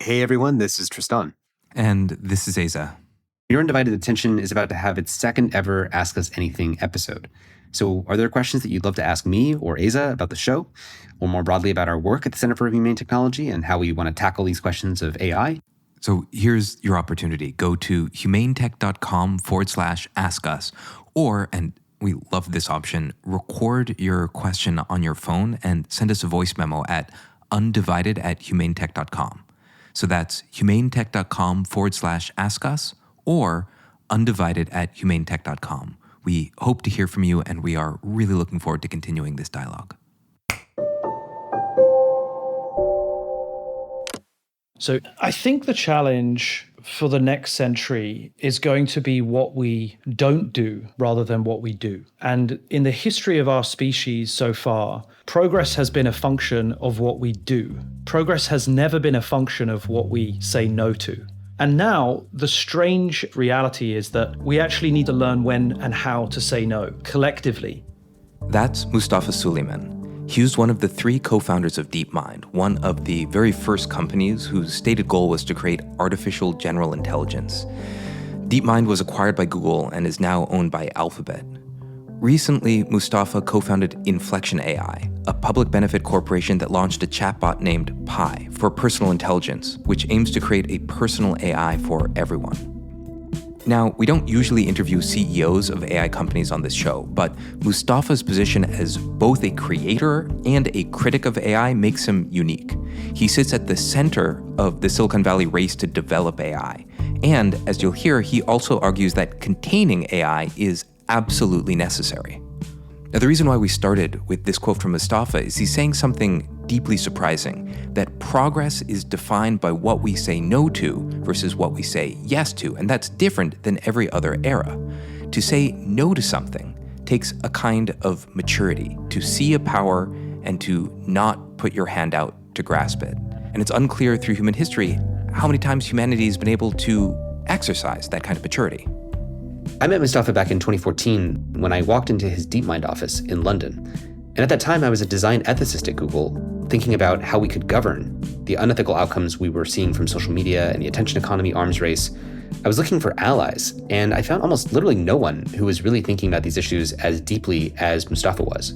Hey everyone, this is Tristan. And this is Aza. Your Undivided Attention is about to have its second ever Ask Us Anything episode. So are there questions that you'd love to ask me or Aza about the show, or more broadly about our work at the Center for Humane Technology and how we want to tackle these questions of AI? So here's your opportunity. Go to humanetech.com/ask us, or, and we love this option, record your question on your phone and send us a voice memo at undivided@humanetech.com. So that's humanetech.com/ask us or undivided@humanetech.com. We hope to hear from you, and we are really looking forward to continuing this dialogue. So I think the challenge for the next century is going to be what we don't do rather than what we do. And in the history of our species so far, progress has been a function of what we do. Progress has never been a function of what we say no to. And now the strange reality is that we actually need to learn when and how to say no collectively. That's Mustafa Suleyman. He was one of the 3 co-founders of DeepMind, one of the very first companies whose stated goal was to create artificial general intelligence. DeepMind was acquired by Google and is now owned by Alphabet. Recently, Mustafa co-founded Inflection AI, a public benefit corporation that launched a chatbot named Pi for personal intelligence, which aims to create a personal AI for everyone. Now, we don't usually interview CEOs of AI companies on this show, but Mustafa's position as both a creator and a critic of AI makes him unique. He sits at the center of the Silicon Valley race to develop AI. And as you'll hear, he also argues that containing AI is absolutely necessary. Now, the reason why we started with this quote from Mustafa is he's saying something deeply surprising, that progress is defined by what we say no to versus what we say yes to, and that's different than every other era. To say no to something takes a kind of maturity, to see a power and to not put your hand out to grasp it. And it's unclear through human history how many times humanity has been able to exercise that kind of maturity. I met Mustafa back in 2014 when I walked into his DeepMind office in London. And at that time, I was a design ethicist at Google, thinking about how we could govern the unethical outcomes we were seeing from social media and the attention economy arms race. I was looking for allies, and I found almost literally no one who was really thinking about these issues as deeply as Mustafa was.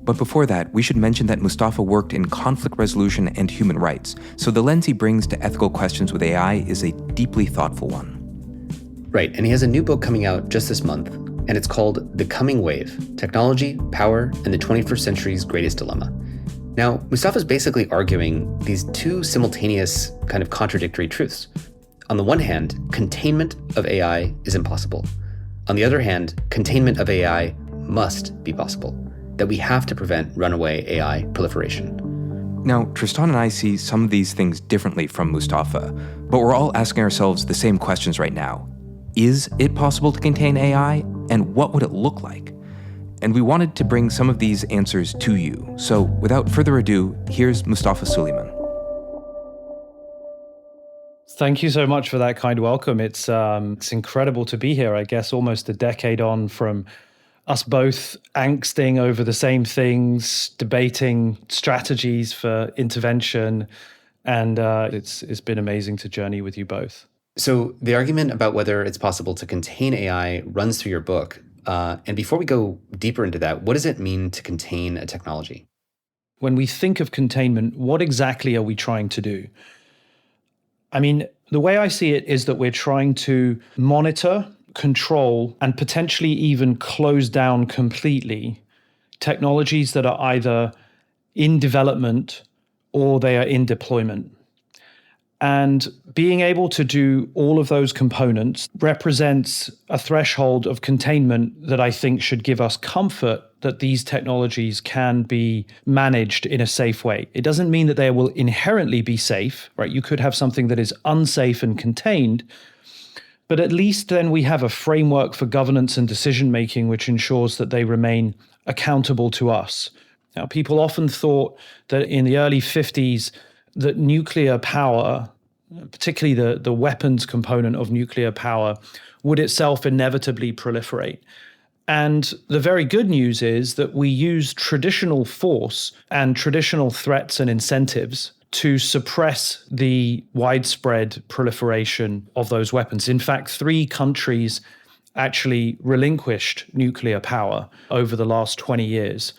But before that, we should mention that Mustafa worked in conflict resolution and human rights, so the lens he brings to ethical questions with AI is a deeply thoughtful one. Right, and he has a new book coming out just this month, and it's called The Coming Wave: Technology, Power, and the 21st Century's Greatest Dilemma. Now, Mustafa's basically arguing these 2 simultaneous kind of contradictory truths. On the one hand, containment of AI is impossible. On the other hand, containment of AI must be possible, that we have to prevent runaway AI proliferation. Now, Tristan and I see some of these things differently from Mustafa, but we're all asking ourselves the same questions right now. Is it possible to contain AI, and what would it look like? And we wanted to bring some of these answers to you. So without further ado, here's Mustafa Suleyman. Thank you so much for that kind welcome. It's incredible to be here, I guess, almost a decade on from us both angsting over the same things, debating strategies for intervention. And it's been amazing to journey with you both. So the argument about whether it's possible to contain AI runs through your book. And before we go deeper into that, what does it mean to contain a technology? When we think of containment, what exactly are we trying to do? I mean, the way I see it is that we're trying to monitor, control, and potentially even close down completely technologies that are either in development or they are in deployment. And being able to do all of those components represents a threshold of containment that I think should give us comfort that these technologies can be managed in a safe way. It doesn't mean that they will inherently be safe, right? You could have something that is unsafe and contained, but at least then we have a framework for governance and decision-making which ensures that they remain accountable to us. Now, people often thought that in the early 50s, that nuclear power, particularly the weapons component of nuclear power, would itself inevitably proliferate. And the very good news is that we use traditional force and traditional threats and incentives to suppress the widespread proliferation of those weapons. In fact, 3 countries actually relinquished nuclear power over the last 20 years.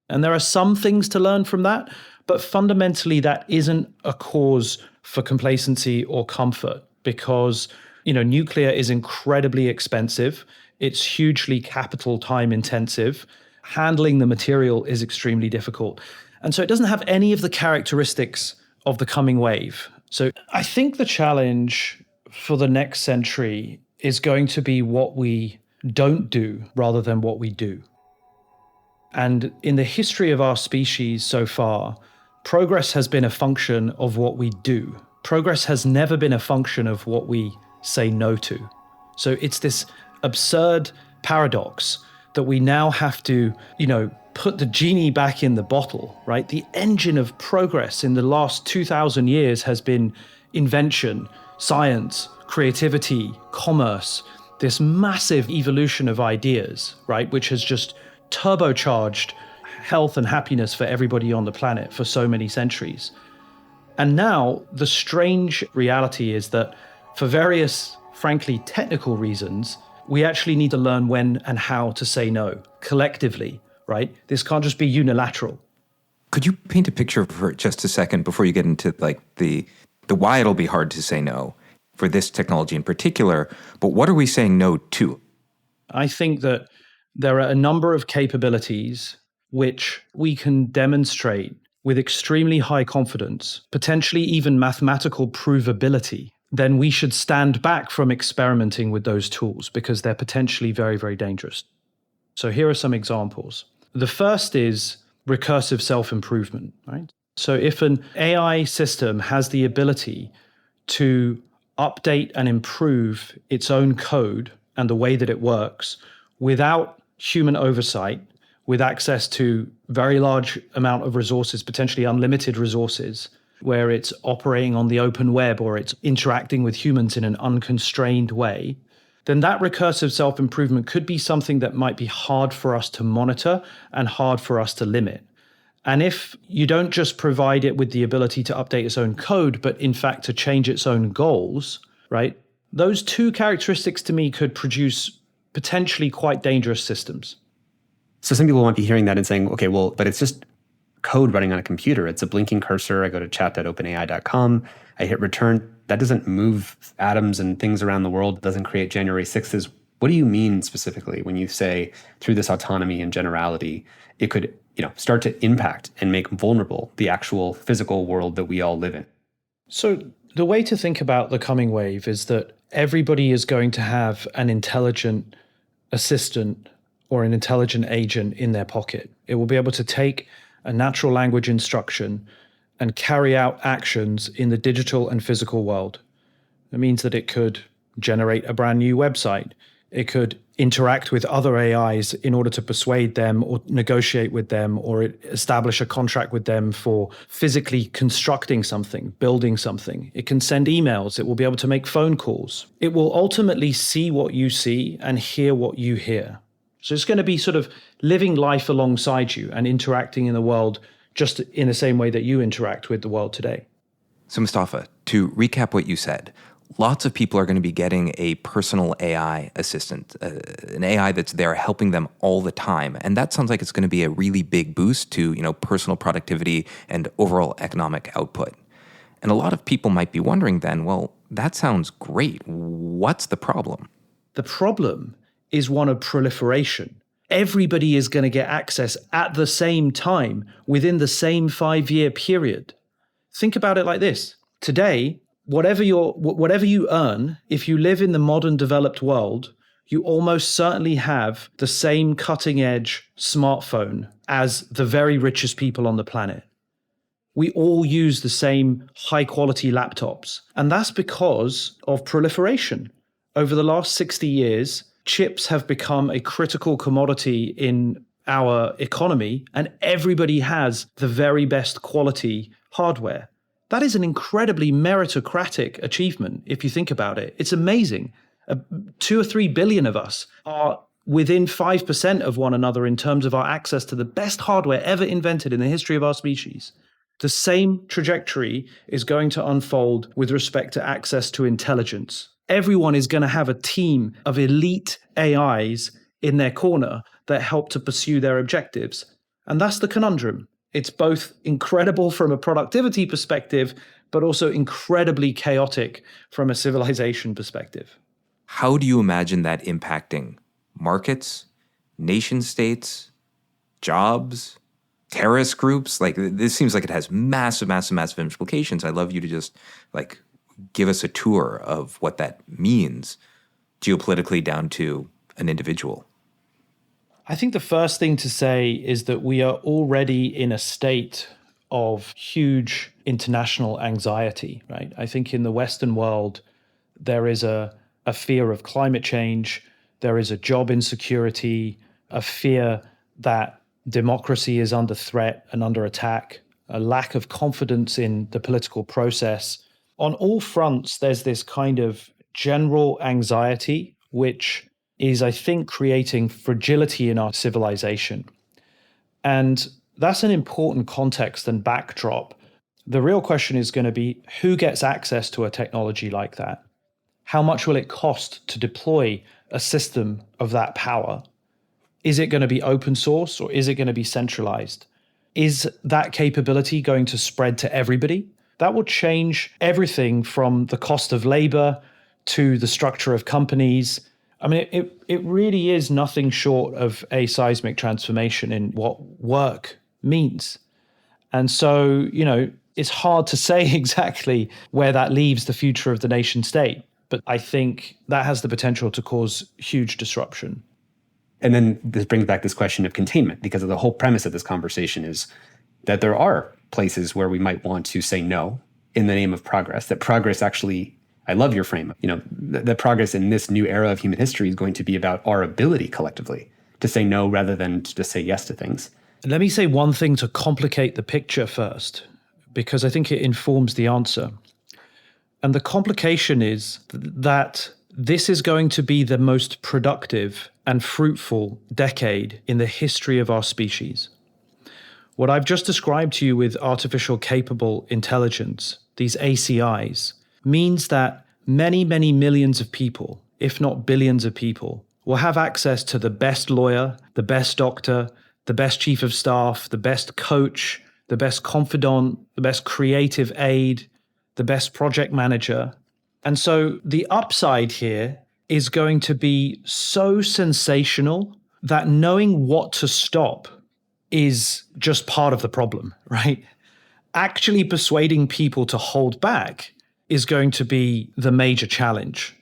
And there are some things to learn from that, but fundamentally that isn't a cause for complacency or comfort because, nuclear is incredibly expensive. It's hugely capital time intensive. Handling the material is extremely difficult. And so it doesn't have any of the characteristics of the coming wave. So I think the challenge for the next century is going to be what we don't do rather than what we do. And in the history of our species so far, progress has been a function of what we do. Progress has never been a function of what we say no to. So it's this absurd paradox that we now have to, put the genie back in the bottle, right? The engine of progress in the last 2,000 years has been invention, science, creativity, commerce, this massive evolution of ideas, right? Which has just turbocharged health and happiness for everybody on the planet for so many centuries. And now the strange reality is that for various, frankly, technical reasons, we actually need to learn when and how to say no collectively, right? This can't just be unilateral. Could you paint a picture for just a second before you get into the why it'll be hard to say no for this technology in particular, but what are we saying no to? I think that there are a number of capabilities which we can demonstrate with extremely high confidence, potentially even mathematical provability, then we should stand back from experimenting with those tools because they're potentially very, very dangerous. So here are some examples. The first is recursive self-improvement, right? So if an AI system has the ability to update and improve its own code and the way that it works without human oversight, with access to very large amount of resources, potentially unlimited resources, where it's operating on the open web or it's interacting with humans in an unconstrained way, then that recursive self-improvement could be something that might be hard for us to monitor and hard for us to limit. And if you don't just provide it with the ability to update its own code, but in fact to change its own goals, right? Those 2 characteristics to me could produce potentially quite dangerous systems. So some people might be hearing that and saying, okay, well, but it's just code running on a computer. It's a blinking cursor. I go to chat.openai.com. I hit return. That doesn't move atoms and things around the world. It doesn't create January 6th. What do you mean specifically when you say through this autonomy and generality, it could start to impact and make vulnerable the actual physical world that we all live in? So the way to think about the coming wave is that everybody is going to have an intelligent assistant or an intelligent agent in their pocket. It will be able to take a natural language instruction and carry out actions in the digital and physical world. It means that it could generate a brand new website. It could interact with other AIs in order to persuade them or negotiate with them or establish a contract with them for physically constructing something, building something. It can send emails. It will be able to make phone calls. It will ultimately see what you see and hear what you hear. So it's going to be sort of living life alongside you and interacting in the world just in the same way that you interact with the world today. So Mustafa, to recap what you said, lots of people are going to be getting a personal AI assistant, an AI that's there helping them all the time. And that sounds like it's going to be a really big boost to, personal productivity and overall economic output. And a lot of people might be wondering then, well, that sounds great. What's the problem? The problem is one of proliferation. Everybody is going to get access at the same time within the same 5-year period. Think about it like this. Today, whatever you earn, if you live in the modern developed world, you almost certainly have the same cutting edge smartphone as the very richest people on the planet. We all use the same high quality laptops. And that's because of proliferation. Over the last 60 years, chips have become a critical commodity in our economy, and everybody has the very best quality hardware. That is an incredibly meritocratic achievement, if you think about it. It's amazing. 2 or 3 billion of us are within 5% of one another in terms of our access to the best hardware ever invented in the history of our species. The same trajectory is going to unfold with respect to access to intelligence. Everyone is going to have a team of elite AIs in their corner that help to pursue their objectives. And that's the conundrum. It's both incredible from a productivity perspective, but also incredibly chaotic from a civilization perspective. How do you imagine that impacting markets, nation states, jobs, terrorist groups? Like, this seems like it has massive implications. I'd love you to just give us a tour of what that means geopolitically down to an individual. I think the first thing to say is that we are already in a state of huge international anxiety, right? I think in the Western world, there is a fear of climate change, there is a job insecurity, a fear that democracy is under threat and under attack, a lack of confidence in the political process. On all fronts, there's this kind of general anxiety, which is, I think, creating fragility in our civilization. And that's an important context and backdrop. The real question is going to be, who gets access to a technology like that? How much will it cost to deploy a system of that power? Is it going to be open source or is it going to be centralized? Is that capability going to spread to everybody? That will change everything from the cost of labor to the structure of companies. I mean, it really is nothing short of a seismic transformation in what work means. And so, it's hard to say exactly where that leaves the future of the nation state. But I think that has the potential to cause huge disruption. And then this brings back this question of containment, because of the whole premise of this conversation is that there are places where we might want to say no in the name of progress, that progress actually, I love your frame, that progress in this new era of human history is going to be about our ability collectively to say no rather than to just say yes to things. Let me say one thing to complicate the picture first, because I think it informs the answer. And the complication is that this is going to be the most productive and fruitful decade in the history of our species. What I've just described to you with artificial capable intelligence, these ACIs, means that many, many millions of people, if not billions of people, will have access to the best lawyer, the best doctor, the best chief of staff, the best coach, the best confidant, the best creative aid, the best project manager. And so the upside here is going to be so sensational that knowing what to stop is just part of the problem, right? Actually persuading people to hold back is going to be the major challenge.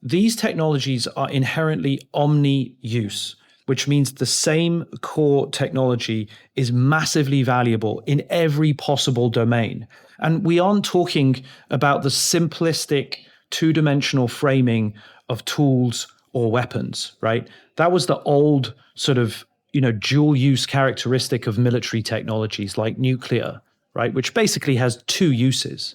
These technologies are inherently omni-use, which means the same core technology is massively valuable in every possible domain. And we aren't talking about the simplistic two-dimensional framing of tools or weapons, right? That was the old sort of, dual-use characteristic of military technologies like nuclear, right? Which basically has two uses.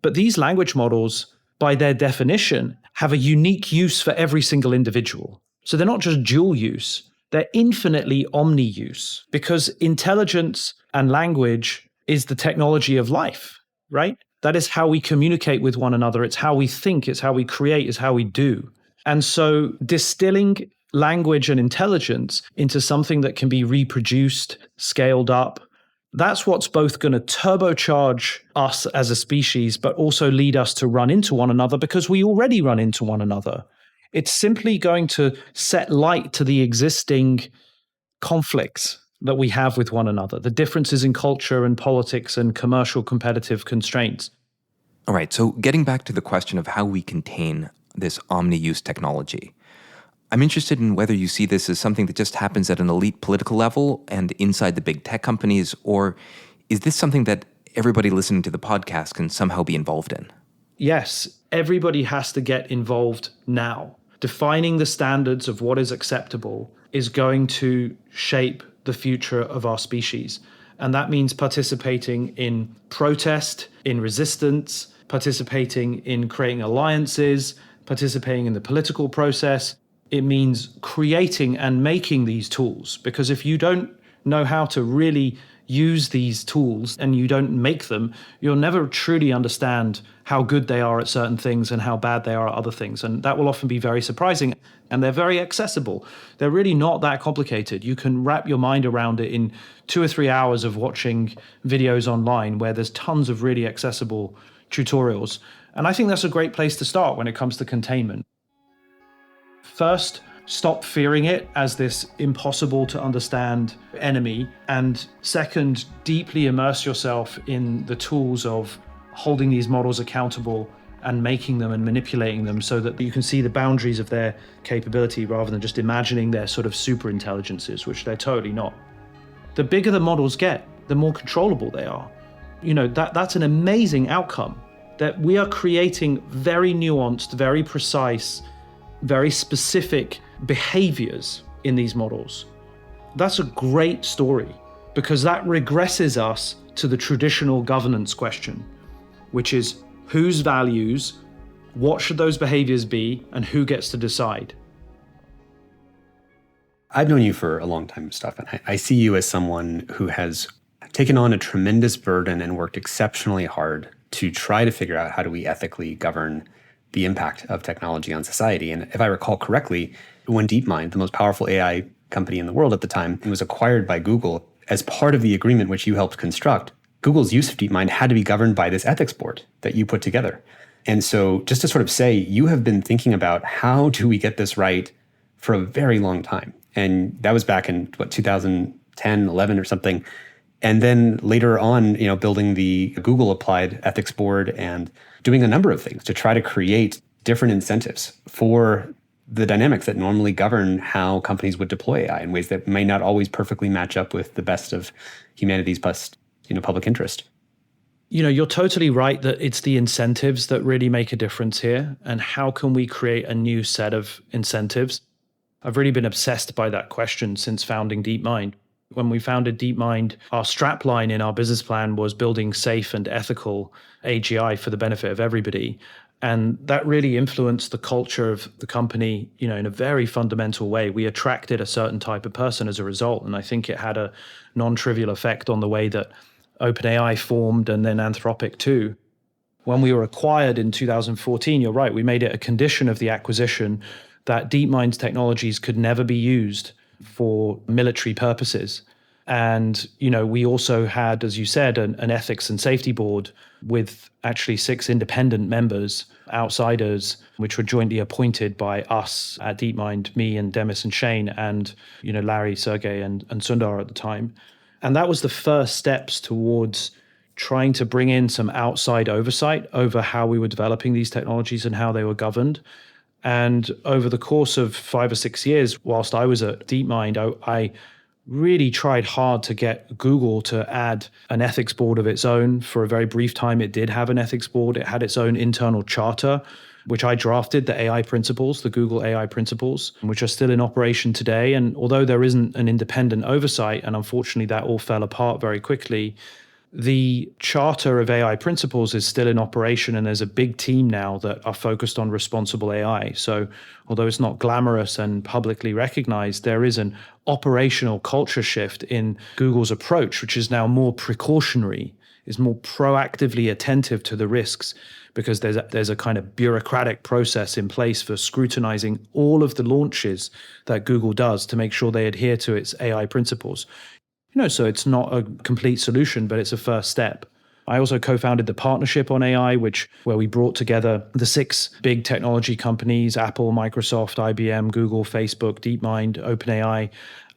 But these language models, by their definition, have a unique use for every single individual. So they're not just dual use, they're infinitely omni-use, because intelligence and language is the technology of life, right? That is how we communicate with one another. It's how we think, it's how we create, it's how we do. And so distilling language and intelligence into something that can be reproduced, scaled up, that's what's both going to turbocharge us as a species, but also lead us to run into one another, because we already run into one another. It's simply going to set light to the existing conflicts that we have with one another, the differences in culture and politics and commercial competitive constraints. All right, so getting back to the question of how we contain this omni-use technology, I'm interested in whether you see this as something that just happens at an elite political level and inside the big tech companies, or is this something that everybody listening to the podcast can somehow be involved in? Yes, everybody has to get involved now. Defining the standards of what is acceptable is going to shape the future of our species. And that means participating in protest, in resistance, participating in creating alliances, participating in the political process. It means creating and making these tools, because if you don't know how to really use these tools and you don't make them, you'll never truly understand how good they are at certain things and how bad they are at other things. And that will often be very surprising. And they're very accessible. They're really not that complicated. You can wrap your mind around it in 2 or 3 hours of watching videos online where there's tons of really accessible tutorials. And I think that's a great place to start when it comes to containment. First, stop fearing it as this impossible to understand enemy. And second, deeply immerse yourself in the tools of holding these models accountable and making them and manipulating them so that you can see the boundaries of their capability rather than just imagining they're sort of super intelligences, which they're totally not. The bigger the models get, the more controllable they are. That's an amazing outcome, that we are creating very nuanced, very precise, very specific behaviors in these models. That's a great story because that regresses us to the traditional governance question, which is whose values, what should those behaviors be, and who gets to decide? I've known you for a long time, Mustafa, and I see you as someone who has taken on a tremendous burden and worked exceptionally hard to try to figure out how do we ethically govern the impact of technology on society. And if I recall correctly, when DeepMind, the most powerful AI company in the world at the time, was acquired by Google, as part of the agreement which you helped construct, Google's use of DeepMind had to be governed by this ethics board that you put together. And so just to sort of say, you have been thinking about how do we get this right for a very long time. And that was back in 2010, 11 or something. And then later on, building the Google Applied Ethics Board and doing a number of things to try to create different incentives for the dynamics that normally govern how companies would deploy AI in ways that may not always perfectly match up with the best of humanity's best, public interest. You're totally right that it's the incentives that really make a difference here. And how can we create a new set of incentives? I've really been obsessed by that question since founding DeepMind. When we founded DeepMind, our strapline in our business plan was building safe and ethical AGI for the benefit of everybody. And that really influenced the culture of the company, in a very fundamental way. We attracted a certain type of person as a result. And I think it had a non-trivial effect on the way that OpenAI formed and then Anthropic too. When we were acquired in 2014, you're right, we made it a condition of the acquisition that DeepMind's technologies could never be used for military purposes. And, we also had, as you said, an ethics and safety board with actually 6 independent members, outsiders, which were jointly appointed by us at DeepMind, me and Demis and Shane, and, Larry, Sergey, and Sundar at the time. And that was the first steps towards trying to bring in some outside oversight over how we were developing these technologies and how they were governed. And over the course of 5 or 6 years, whilst I was at DeepMind, I really tried hard to get Google to add an ethics board of its own. For a very brief time, it did have an ethics board. It had its own internal charter, which I drafted, the AI principles, the Google AI principles, which are still in operation today. And although there isn't an independent oversight, and unfortunately that all fell apart very quickly, the charter of AI principles is still in operation, and there's a big team now that are focused on responsible AI. So although it's not glamorous and publicly recognized, there is an operational culture shift in Google's approach, which is now more precautionary, is more proactively attentive to the risks, because there's a kind of bureaucratic process in place for scrutinizing all of the launches that Google does to make sure they adhere to its AI principles. So it's not a complete solution, but it's a first step. I also co-founded the Partnership on AI, where we brought together the 6 big technology companies, Apple, Microsoft, IBM, Google, Facebook, DeepMind, OpenAI,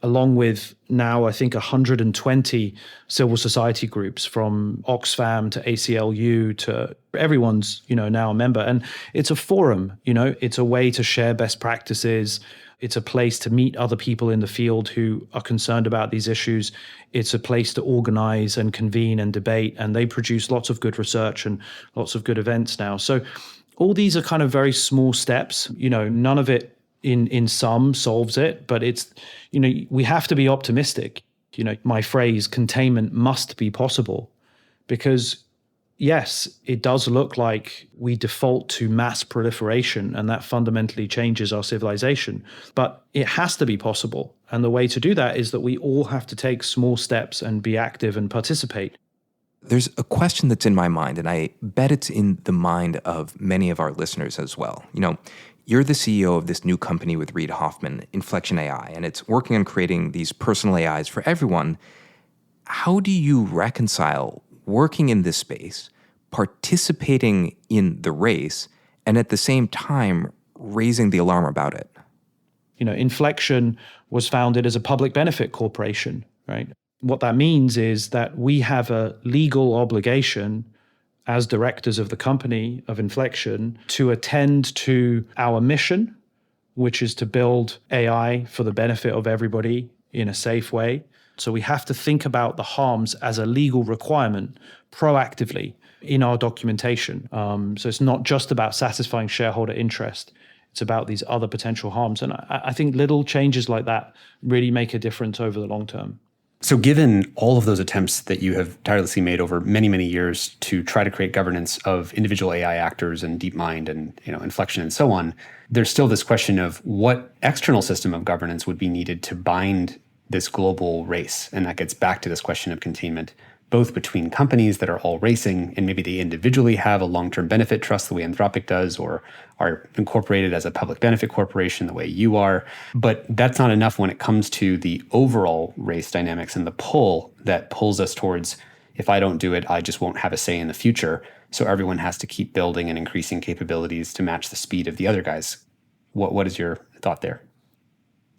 along with now, I think, 120 civil society groups from Oxfam to ACLU to everyone's, now a member. And it's a forum, it's a way to share best practices. It's a place to meet other people in the field who are concerned about these issues. It's a place to organize and convene and debate. And they produce lots of good research and lots of good events now. So all these are kind of very small steps. None of it in sum solves it, but it's, we have to be optimistic. My phrase, containment must be possible, because yes, it does look like we default to mass proliferation, and that fundamentally changes our civilization. But it has to be possible. And the way to do that is that we all have to take small steps and be active and participate. There's a question that's in my mind, and I bet it's in the mind of many of our listeners as well. You're the CEO of this new company with Reid Hoffman, Inflection AI, and it's working on creating these personal AIs for everyone. How do you reconcile working in this space, participating in the race, and at the same time raising the alarm about it? Inflection was founded as a public benefit corporation, right? What that means is that we have a legal obligation as directors of the company of Inflection to attend to our mission, which is to build AI for the benefit of everybody in a safe way. So we have to think about the harms as a legal requirement proactively in our documentation. So it's not just about satisfying shareholder interest. It's about these other potential harms. And I think little changes like that really make a difference over the long term. So given all of those attempts that you have tirelessly made over many, many years to try to create governance of individual AI actors and DeepMind and Inflection and so on, there's still this question of what external system of governance would be needed to bind this global race. And that gets back to this question of containment, both between companies that are all racing and maybe they individually have a long-term benefit trust the way Anthropic does, or are incorporated as a public benefit corporation the way you are. But that's not enough when it comes to the overall race dynamics and the pull that pulls us towards, if I don't do it, I just won't have a say in the future. So everyone has to keep building and increasing capabilities to match the speed of the other guys. What is your thought there?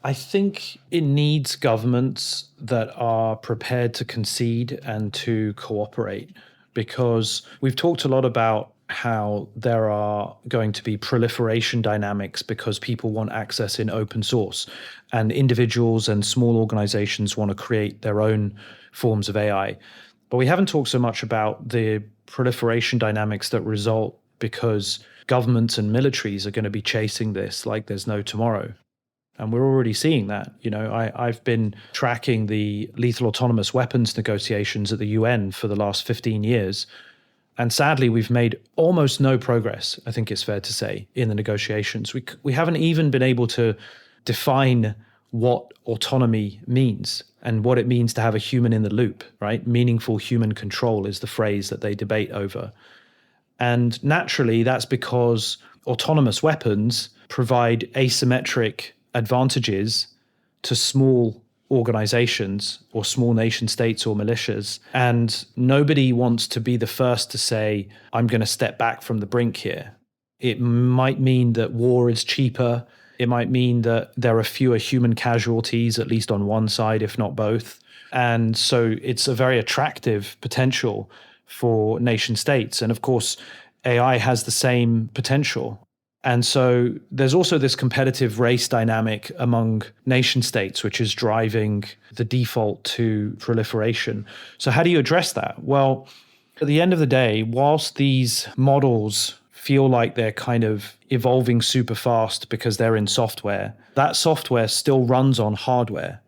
I think it needs governments that are prepared to concede and to cooperate, because we've talked a lot about how there are going to be proliferation dynamics because people want access in open source, and individuals and small organizations want to create their own forms of AI. But we haven't talked so much about the proliferation dynamics that result because governments and militaries are going to be chasing this like there's no tomorrow. And we're already seeing that. I've been tracking the lethal autonomous weapons negotiations at the UN for the last 15 years. And sadly, we've made almost no progress, I think it's fair to say, in the negotiations. We haven't even been able to define what autonomy means and what it means to have a human in the loop, right? Meaningful human control is the phrase that they debate over. And naturally, that's because autonomous weapons provide asymmetric advantages to small organizations or small nation states or militias. And nobody wants to be the first to say, I'm going to step back from the brink here. It might mean that war is cheaper. It might mean that there are fewer human casualties, at least on one side, if not both. And so it's a very attractive potential for nation states. And of course, AI has the same potential. And so there's also this competitive race dynamic among nation states, which is driving the default to proliferation. So how do you address that? Well, at the end of the day, whilst these models feel like they're kind of evolving super fast because they're in software, that software still runs on hardware.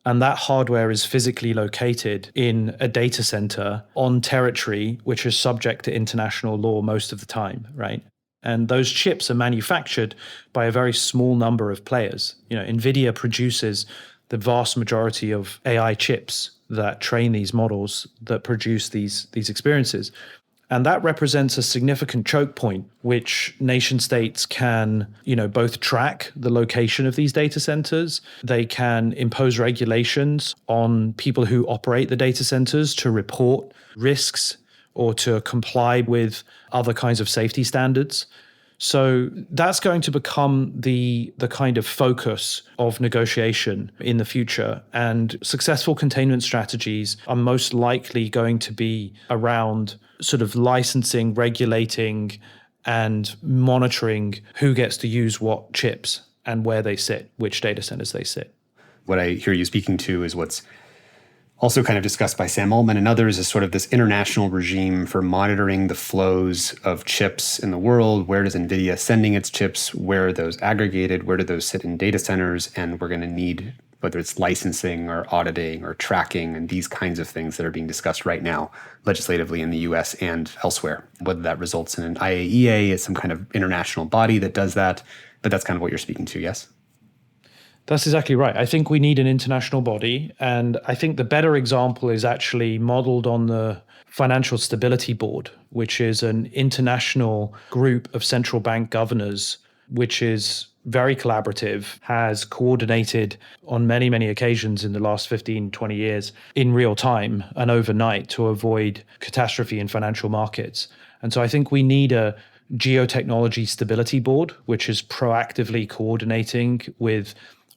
And that hardware is physically located in a data center on territory, which is subject to international law most of the time, right? And those chips are manufactured by a very small number of players. NVIDIA produces the vast majority of AI chips that train these models, that produce these experiences. And that represents a significant choke point, which nation states can, both track the location of these data centers. They can impose regulations on people who operate the data centers to report risks or to comply with other kinds of safety standards. So that's going to become the kind of focus of negotiation in the future. And successful containment strategies are most likely going to be around sort of licensing, regulating, and monitoring who gets to use what chips and where they sit, which data centers they sit. What I hear you speaking to is what's also kind of discussed by Sam Altman and others is sort of this international regime for monitoring the flows of chips in the world. Where does NVIDIA sending its chips? Where are those aggregated? Where do those sit in data centers? And we're going to need whether it's licensing or auditing or tracking and these kinds of things that are being discussed right now legislatively in the US and elsewhere, whether that results in an IAEA as some kind of international body that does that. But that's kind of what you're speaking to, yes? That's exactly right. I think we need an international body. And I think the better example is actually modeled on the Financial Stability Board, which is an international group of central bank governors, which is very collaborative, has coordinated on many, many occasions in the last 15, 20 years in real time and overnight to avoid catastrophe in financial markets. And so I think we need a geotechnology stability board, which is proactively coordinating with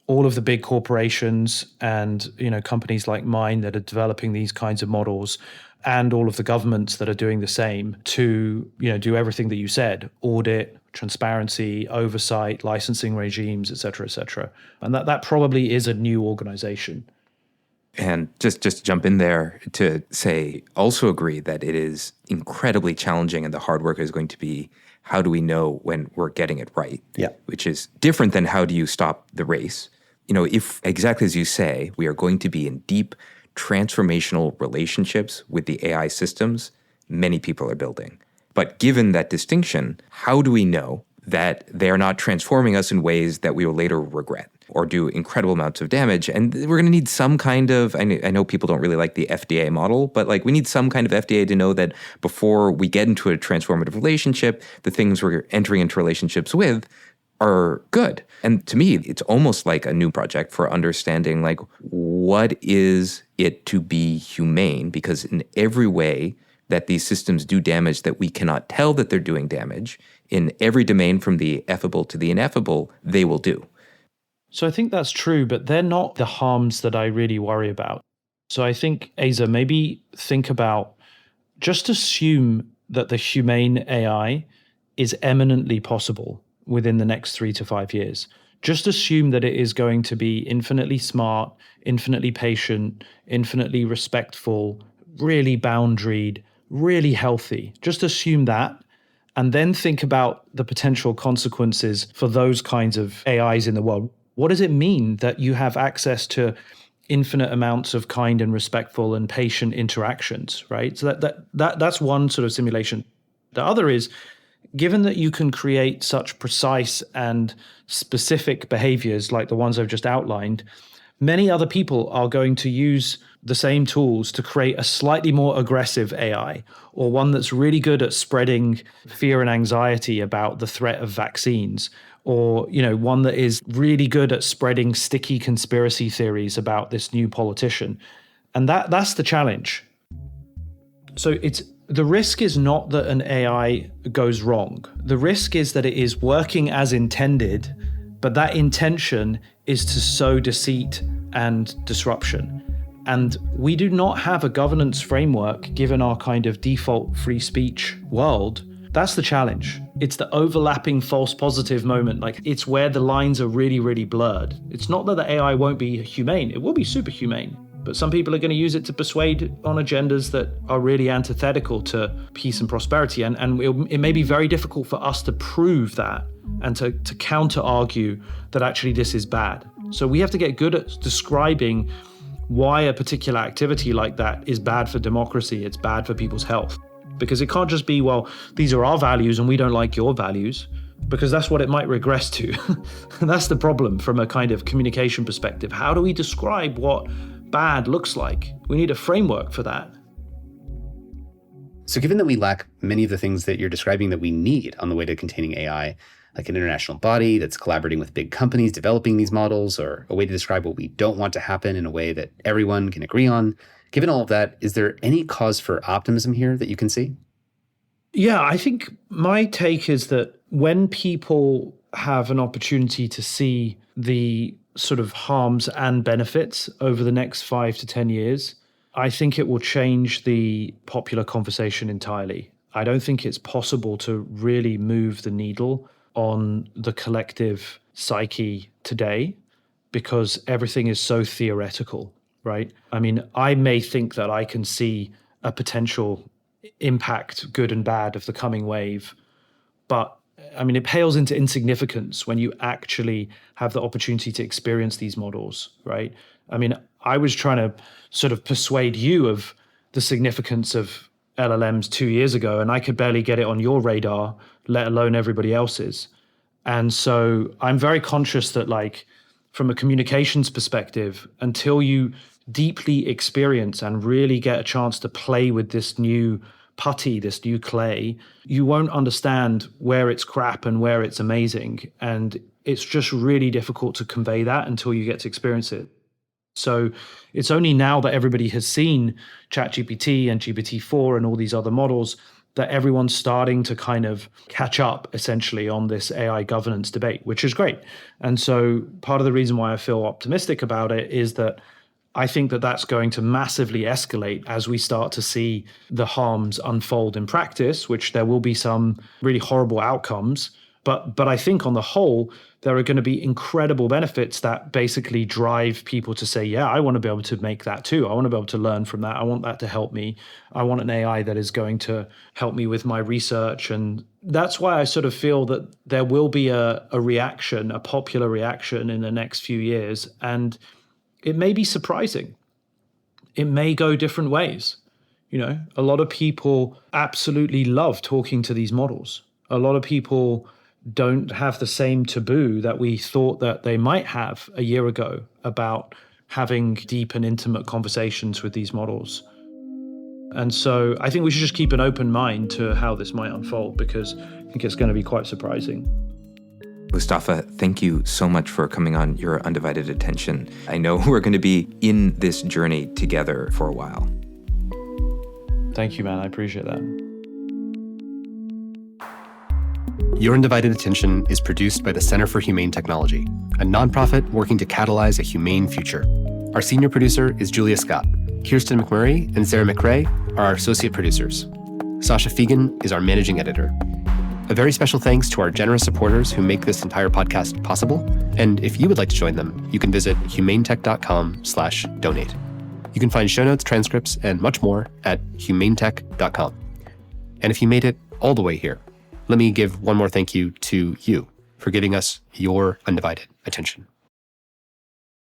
all of the big corporations and companies like mine that are developing these kinds of models, and all of the governments that are doing the same to do everything that you said: audit, transparency, oversight, licensing regimes, et cetera, and that probably is a new organization. And just jump in there to say, also agree that it is incredibly challenging, and the hard work is going to be, how do we know when we're getting it right? Yeah. Which is different than how do you stop the race? If, exactly as you say, we are going to be in deep transformational relationships with the AI systems many people are building. But given that distinction, how do we know that they're not transforming us in ways that we will later regret or do incredible amounts of damage? And we're going to need some kind of, I know people don't really like the FDA model, but we need some kind of FDA to know that before we get into a transformative relationship, the things we're entering into relationships with are good. And to me, it's almost like a new project for understanding what is it to be humane, because in every way that these systems do damage that we cannot tell that they're doing damage, in every domain from the effable to the ineffable, they will do. So I think that's true, but they're not the harms that I really worry about. So I think, Asa, maybe think about, just assume that the humane AI is eminently possible within the next 3 to 5 years. Just assume that it is going to be infinitely smart, infinitely patient, infinitely respectful, really boundaried, really healthy. Just assume that, and then think about the potential consequences for those kinds of AIs in the world. What does it mean that you have access to infinite amounts of kind and respectful and patient interactions, right? So that's one sort of simulation. The other is, given that you can create such precise and specific behaviors like the ones I've just outlined, many other people are going to use the same tools to create a slightly more aggressive AI, or one that's really good at spreading fear and anxiety about the threat of vaccines, or one that is really good at spreading sticky conspiracy theories about this new politician. And that's the challenge. So the risk is not that an AI goes wrong. The risk is that it is working as intended, but that intention is to sow deceit and disruption. And we do not have a governance framework given our kind of default free speech world. That's the challenge. It's the overlapping false positive moment. It's where the lines are really, really blurred. It's not that the AI won't be humane. It will be super humane. But some people are going to use it to persuade on agendas that are really antithetical to peace and prosperity. And it may be very difficult for us to prove that and to counter argue that actually this is bad. So we have to get good at describing why a particular activity like that is bad for democracy, it's bad for people's health. Because it can't just be, well, these are our values and we don't like your values, because that's what it might regress to. And that's the problem from a kind of communication perspective. How do we describe what bad looks like? We need a framework for that. So given that we lack many of the things that you're describing that we need on the way to containing AI, like an international body that's collaborating with big companies developing these models, or a way to describe what we don't want to happen in a way that everyone can agree on, given all of that, is there any cause for optimism here that you can see? Yeah, I think my take is that when people have an opportunity to see the sort of harms and benefits over the next 5 to 10 years, I think it will change the popular conversation entirely. I don't think it's possible to really move the needle on the collective psyche today because everything is so theoretical, right? I mean, I may think that I can see a potential impact, good and bad, of the coming wave, but I mean, it pales into insignificance when you actually have the opportunity to experience these models, right? I mean, I was trying to sort of persuade you of the significance of LLMs 2 years ago, and I could barely get it on your radar, let alone everybody else's. And so I'm very conscious that, like, from a communications perspective, until you deeply experience and really get a chance to play with this new putty, this new clay, you won't understand where it's crap and where it's amazing. And it's just really difficult to convey that until you get to experience it. So it's only now that everybody has seen ChatGPT and GPT-4 and all these other models that everyone's starting to kind of catch up essentially on this AI governance debate, which is great. And so part of the reason why I feel optimistic about it is that I think that that's going to massively escalate as we start to see the harms unfold in practice, which there will be some really horrible outcomes. But I think on the whole, there are going to be incredible benefits that basically drive people to say, yeah, I want to be able to make that too. I want to be able to learn from that. I want that to help me. I want an AI that is going to help me with my research. And that's why I sort of feel that there will be a reaction, a popular reaction in the next few years. And it may be surprising. It may go different ways. You know, a lot of people absolutely love talking to these models. A lot of people don't have the same taboo that we thought that they might have a year ago about having deep and intimate conversations with these models. And so I think we should just keep an open mind to how this might unfold, because I think it's going to be quite surprising. Mustafa, thank you so much for coming on your undivided attention. I know we're going to be in this journey together for a while. Thank you, man. I appreciate that. Your Undivided Attention is produced by the Center for Humane Technology, a nonprofit working to catalyze a humane future. Our senior producer is Julia Scott. Kirsten McMurray and Sarah McRae are our associate producers. Sasha Fegan is our managing editor. A very special thanks to our generous supporters who make this entire podcast possible. And if you would like to join them, you can visit humanetech.com/donate. You can find show notes, transcripts, and much more at humanetech.com. And if you made it all the way here, let me give one more thank you to you for giving us your undivided attention.